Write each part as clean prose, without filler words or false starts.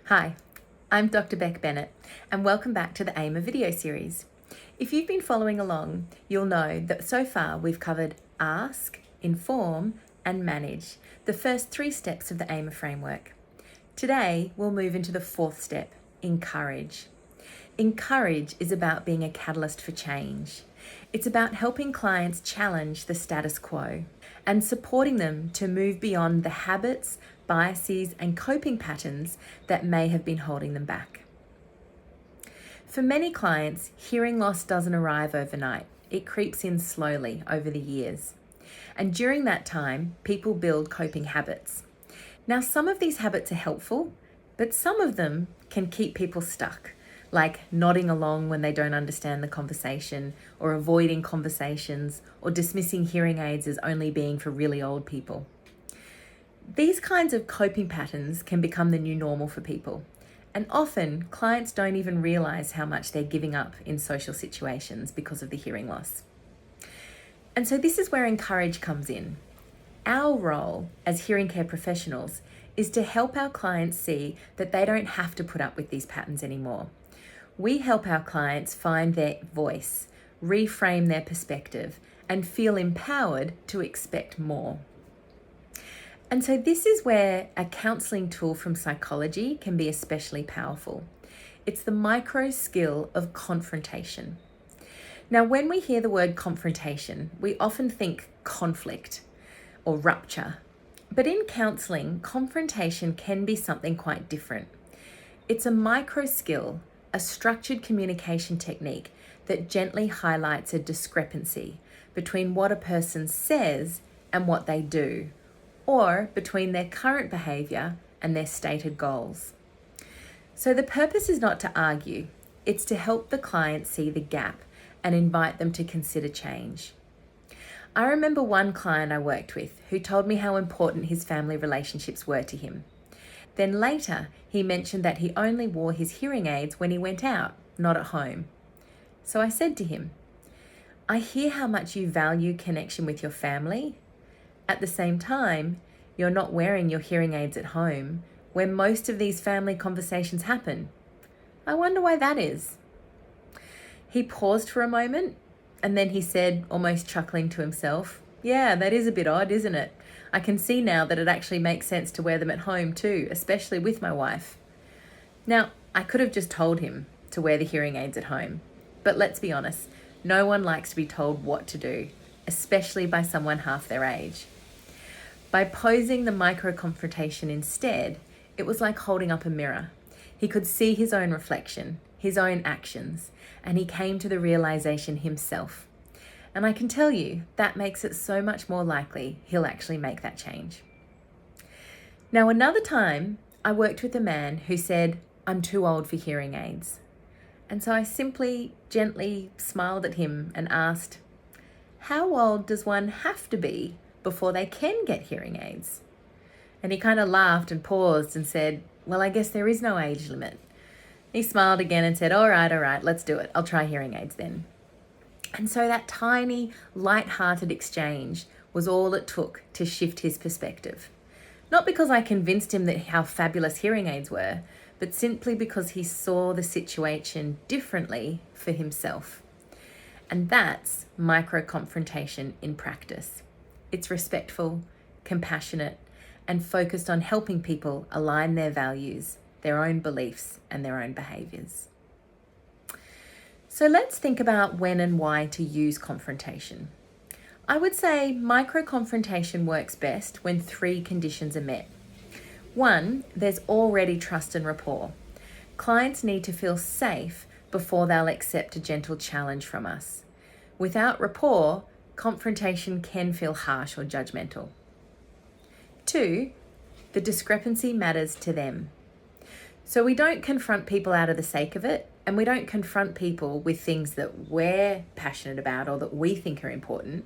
Hi, I'm Dr. Beck Bennett, and welcome back to the AIMER video series. If you've been following along, you'll know that so far we've covered ask, inform, and manage, the first 3 steps of the AIMER framework. Today, we'll move into the 4th step, encourage. Encourage is about being a catalyst for change. It's about helping clients challenge the status quo and supporting them to move beyond the habits, biases, and coping patterns that may have been holding them back. For many clients, hearing loss doesn't arrive overnight. It creeps in slowly over the years. And during that time, people build coping habits. Now, some of these habits are helpful, but some of them can keep people stuck, like nodding along when they don't understand the conversation, or avoiding conversations, or dismissing hearing aids as only being for really old people. These kinds of coping patterns can become the new normal for people, and often clients don't even realize how much they're giving up in social situations because of the hearing loss. And so this is where encourage comes in. Our role as hearing care professionals is to help our clients see that they don't have to put up with these patterns anymore. We help our clients find their voice, reframe their perspective, and feel empowered to expect more. And so this is where a counselling tool from psychology can be especially powerful. It's the micro skill of confrontation. Now, when we hear the word confrontation, we often think conflict or rupture. But in counselling, confrontation can be something quite different. It's a micro skill, a structured communication technique that gently highlights a discrepancy between what a person says and what they do, or between their current behaviour and their stated goals. So the purpose is not to argue, it's to help the client see the gap and invite them to consider change. I remember one client I worked with who told me how important his family relationships were to him. Then later, he mentioned that he only wore his hearing aids when he went out, not at home. So I said to him, I hear how much you value connection with your family. At the same time, you're not wearing your hearing aids at home, where most of these family conversations happen. I wonder why that is. He paused for a moment, and then he said, almost chuckling to himself, yeah, that is a bit odd, isn't it? I can see now that it actually makes sense to wear them at home too, especially with my wife. Now, I could have just told him to wear the hearing aids at home, but let's be honest, no one likes to be told what to do, especially by someone half their age. By posing the micro-confrontation instead, it was like holding up a mirror. He could see his own reflection, his own actions, and he came to the realization himself. And I can tell you, that makes it so much more likely he'll actually make that change. Now, another time, I worked with a man who said, I'm too old for hearing aids. And so I simply, gently smiled at him and asked, how old does one have to be before they can get hearing aids? And he kind of laughed and paused and said, well, I guess there is no age limit. He smiled again and said, all right, let's do it. I'll try hearing aids then. And so that tiny, light-hearted exchange was all it took to shift his perspective. Not because I convinced him that how fabulous hearing aids were, but simply because he saw the situation differently for himself. And that's micro-confrontation in practice. It's respectful, compassionate, and focused on helping people align their values, their own beliefs, and their own behaviours. So let's think about when and why to use confrontation. I would say micro-confrontation works best when 3 conditions are met. 1, there's already trust and rapport. Clients need to feel safe before they'll accept a gentle challenge from us. Without rapport, confrontation can feel harsh or judgmental. 2, the discrepancy matters to them. So we don't confront people out of the sake of it, and we don't confront people with things that we're passionate about or that we think are important.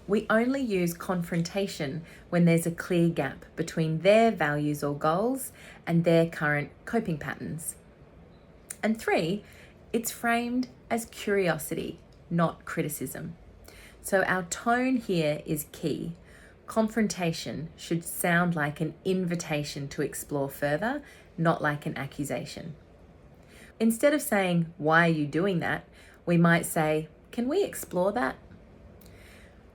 We only use confrontation when there's a clear gap between their values or goals and their current coping patterns. And 3, it's framed as curiosity, not criticism. So our tone here is key. Confrontation should sound like an invitation to explore further not like an accusation. Instead of saying, "Why are you doing that?" we might say, "Can we explore that?"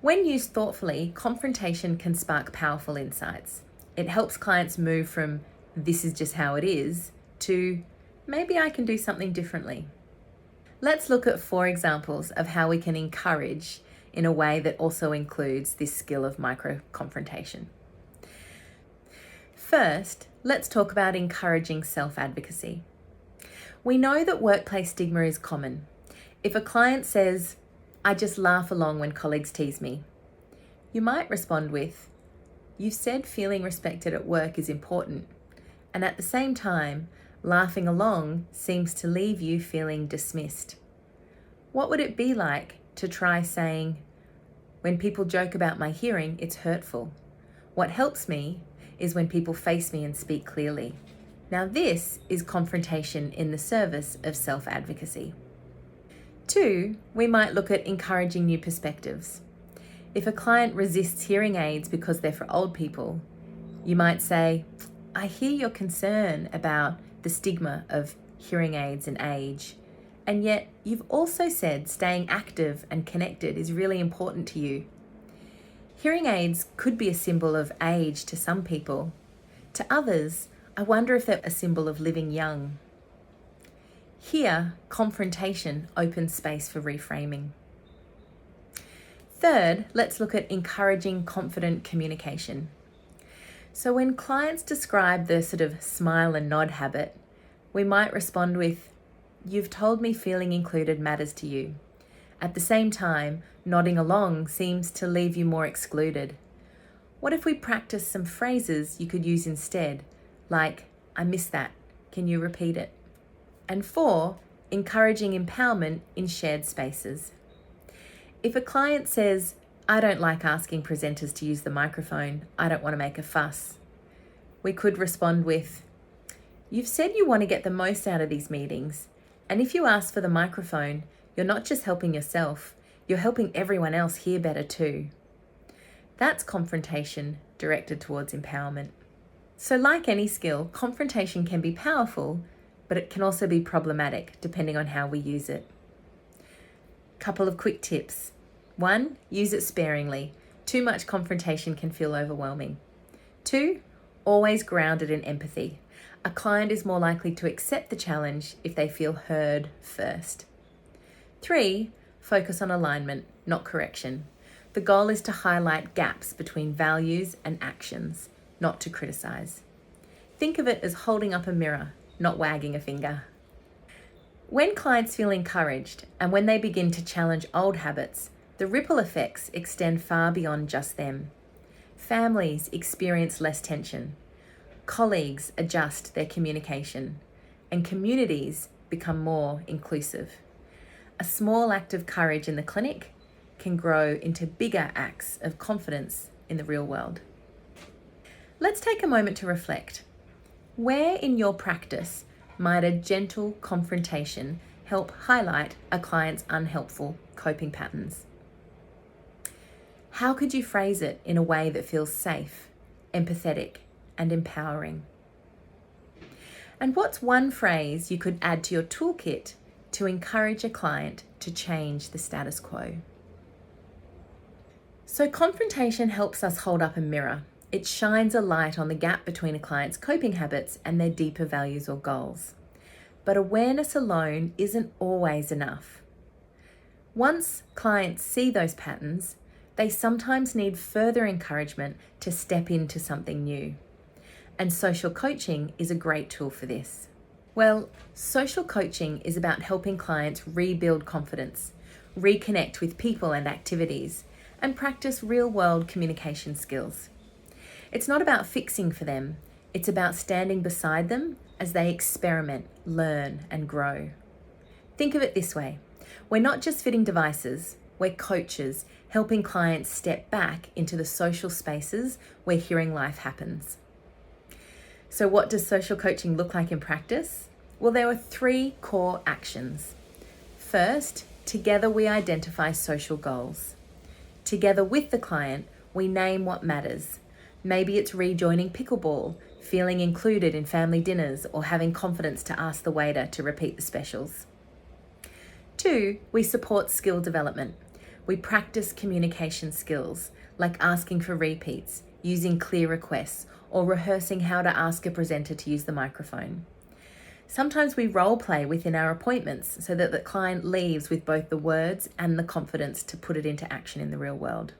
When used thoughtfully, confrontation can spark powerful insights. It helps clients move from "this is just how it is" to "maybe I can do something differently." Let's look at 4 examples of how we can encourage in a way that also includes this skill of micro-confrontation. First, let's talk about encouraging self-advocacy. We know that workplace stigma is common. If a client says, "I just laugh along when colleagues tease me," you might respond with, "You've said feeling respected at work is important, and at the same time, laughing along seems to leave you feeling dismissed. What would it be like to try saying, 'When people joke about my hearing, it's hurtful. What helps me is when people face me and speak clearly.'" Now this is confrontation in the service of self-advocacy. 2, we might look at encouraging new perspectives. If a client resists hearing aids because they're for old people, you might say, "I hear your concern about the stigma of hearing aids and age, and yet you've also said staying active and connected is really important to you. Hearing aids could be a symbol of age to some people. To others, I wonder if they're a symbol of living young." Here, confrontation opens space for reframing. Third, let's look at encouraging confident communication. So when clients describe the sort of smile and nod habit, we might respond with, "You've told me feeling included matters to you. At the same time, nodding along seems to leave you more excluded. What if we practice some phrases you could use instead, like, 'I missed that. Can you repeat it?'" And 4, encouraging empowerment in shared spaces. If a client says, "I don't like asking presenters to use the microphone. I don't want to make a fuss," we could respond with, "You've said you want to get the most out of these meetings, and if you ask for the microphone, you're not just helping yourself, you're helping everyone else hear better too." That's confrontation directed towards empowerment. So like any skill, confrontation can be powerful, but it can also be problematic depending on how we use it. Couple of quick tips. 1, use it sparingly. Too much confrontation can feel overwhelming. 2, always grounded in empathy. A client is more likely to accept the challenge if they feel heard first. 3, focus on alignment, not correction. The goal is to highlight gaps between values and actions, not to criticize. Think of it as holding up a mirror, not wagging a finger. When clients feel encouraged and when they begin to challenge old habits, the ripple effects extend far beyond just them. Families experience less tension, colleagues adjust their communication, and communities become more inclusive. A small act of courage in the clinic can grow into bigger acts of confidence in the real world. Let's take a moment to reflect. Where in your practice might a gentle confrontation help highlight a client's unhelpful coping patterns? How could you phrase it in a way that feels safe, empathetic, and empowering? And what's one phrase you could add to your toolkit to encourage a client to change the status quo? So confrontation helps us hold up a mirror. It shines a light on the gap between a client's coping habits and their deeper values or goals. But awareness alone isn't always enough. Once clients see those patterns, they sometimes need further encouragement to step into something new. And social coaching is a great tool for this. Well, social coaching is about helping clients rebuild confidence, reconnect with people and activities, and practice real-world communication skills. It's not about fixing for them, it's about standing beside them as they experiment, learn, and grow. Think of it this way. We're not just fitting devices, we're coaches, helping clients step back into the social spaces where hearing life happens. So what does social coaching look like in practice? Well, there are 3 core actions. First, together we identify social goals. Together with the client, we name what matters. Maybe it's rejoining pickleball, feeling included in family dinners, or having confidence to ask the waiter to repeat the specials. 2, we support skill development. We practice communication skills, like asking for repeats, using clear requests, or rehearsing how to ask a presenter to use the microphone. Sometimes we role play within our appointments so that the client leaves with both the words and the confidence to put it into action in the real world.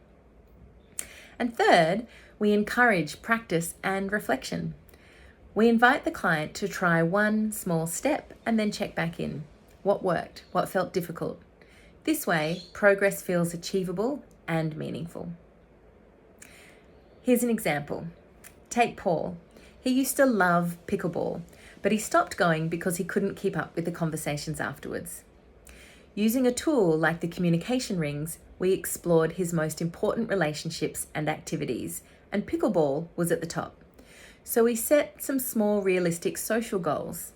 And 3rd, we encourage practice and reflection. We invite the client to try one small step and then check back in. What worked? What felt difficult? This way, progress feels achievable and meaningful. Here's an example. Take Paul. He used to love pickleball, but he stopped going because he couldn't keep up with the conversations afterwards. Using a tool like the communication rings, we explored his most important relationships and activities, and pickleball was at the top. So we set some small realistic social goals: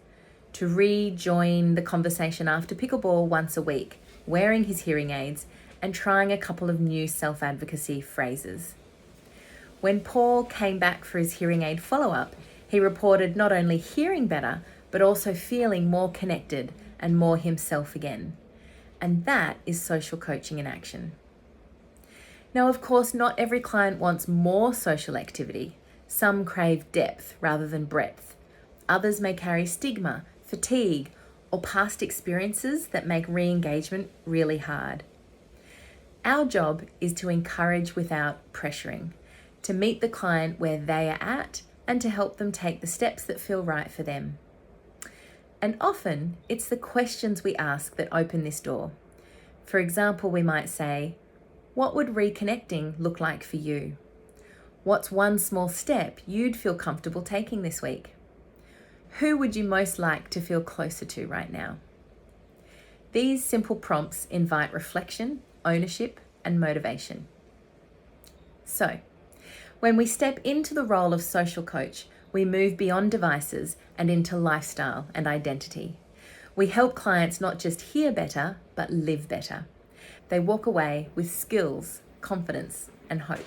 to rejoin the conversation after pickleball once a week, wearing his hearing aids, and trying a couple of new self-advocacy phrases. When Paul came back for his hearing aid follow-up, he reported not only hearing better, but also feeling more connected and more himself again. And that is social coaching in action. Now, of course, not every client wants more social activity. Some crave depth rather than breadth. Others may carry stigma, fatigue, or past experiences that make re-engagement really hard. Our job is to encourage without pressuring, to meet the client where they are at and to help them take the steps that feel right for them. And often it's the questions we ask that open this door. For example, we might say, what would reconnecting look like for you? What's one small step you'd feel comfortable taking this week? Who would you most like to feel closer to right now? These simple prompts invite reflection, ownership, and motivation. So, when we step into the role of social coach, we move beyond devices and into lifestyle and identity. We help clients not just hear better, but live better. They walk away with skills, confidence, and hope.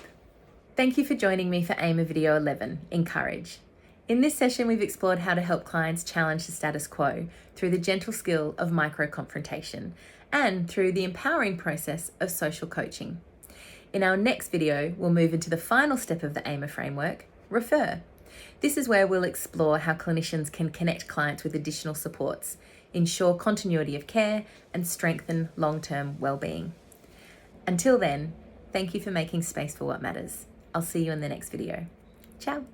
Thank you for joining me for AIMER Video 11, Encourage. In this session, we've explored how to help clients challenge the status quo through the gentle skill of micro-confrontation and through the empowering process of social coaching. In our next video, we'll move into the final step of the AIMER framework, refer. This is where we'll explore how clinicians can connect clients with additional supports, ensure continuity of care, and strengthen long-term well-being. Until then, thank you for making space for what matters. I'll see you in the next video. Ciao.